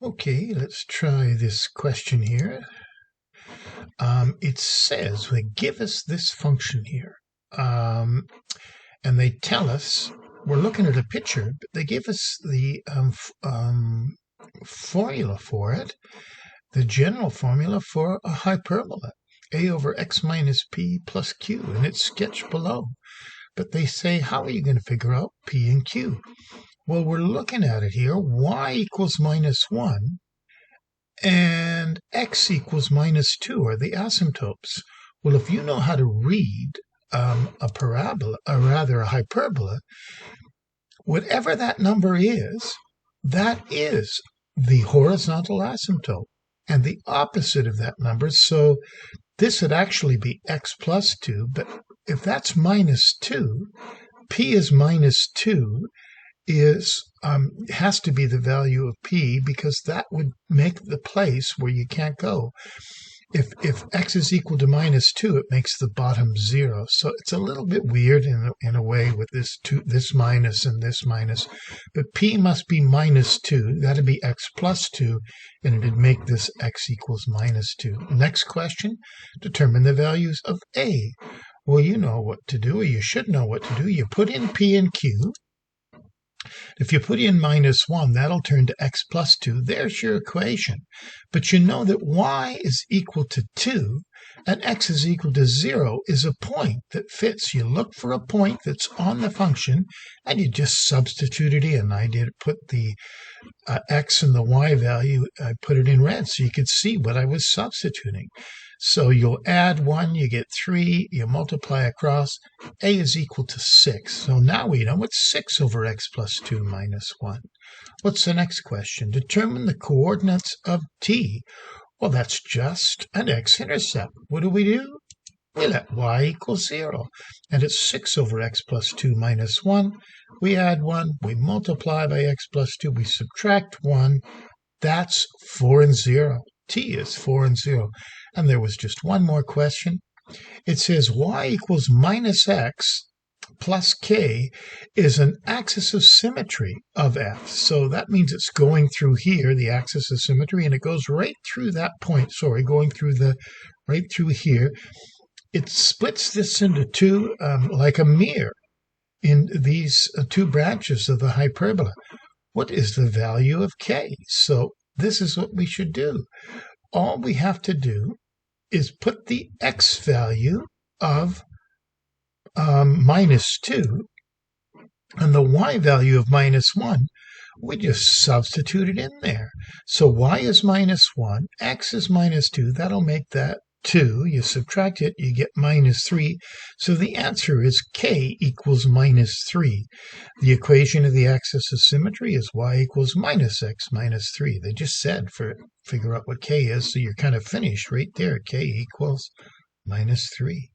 Okay, let's try this question here. It says they give us this function here, and they tell us we're looking at a picture, but they give us the formula for it, the general formula for a hyperbola, a over x minus p plus q, and it's sketched below. But they say, how are you going to figure out p and q? Well, we're looking at it here, y equals minus 1, and x equals minus 2 are the asymptotes. Well, if you know how to read a parabola, or rather a hyperbola, whatever that number is, that is the horizontal asymptote and the opposite of that number. So this would actually be x plus 2, but if that's minus 2, p is minus 2, has to be the value of p, because that would make the place where you can't go. If x is equal to minus 2, it makes the bottom 0. So it's a little bit weird in a way with this minus and this minus. But p must be minus 2. That'd be x plus 2, and it'd make this x equals minus 2. Next question, determine the values of a. Well, you know what to do, or you should know what to do. You put in p and q. If you put in minus 1, that'll turn to x plus 2. There's your equation. But you know that y is equal to 2 and x is equal to 0 is a point that fits. You look for a point that's on the function and you just substitute it in. I did put the x and the y value, I put it in red so you could see what I was substituting. So you'll add 1, you get 3, you multiply across, a is equal to 6. So now we know it's 6 over x plus 2 minus 1. What's the next question? Determine the coordinates of t. Well, that's just an x-intercept. What do? We let y equal 0. And it's 6 over x plus 2 minus 1. We add 1, we multiply by x plus 2, we subtract 1. That's 4 and 0. T is 4 and 0. And there was just one more question. It says y equals minus x plus k is an axis of symmetry of f. So that means it's going through here, the axis of symmetry, and it goes right through that point. Sorry, going through right through here. It splits this into two, like a mirror, in these two branches of the hyperbola. What is the value of k? So this is what we should do. All we have to do is put the x value of minus 2 and the y value of minus 1. We just substitute it in there. So y is minus 1, x is minus 2. That'll make that 2. You subtract it, you get minus 3. So the answer is k equals minus 3. The equation of the axis of symmetry is y equals minus x minus 3. They just said figure out what k is, so you're kind of finished right there. K equals minus 3.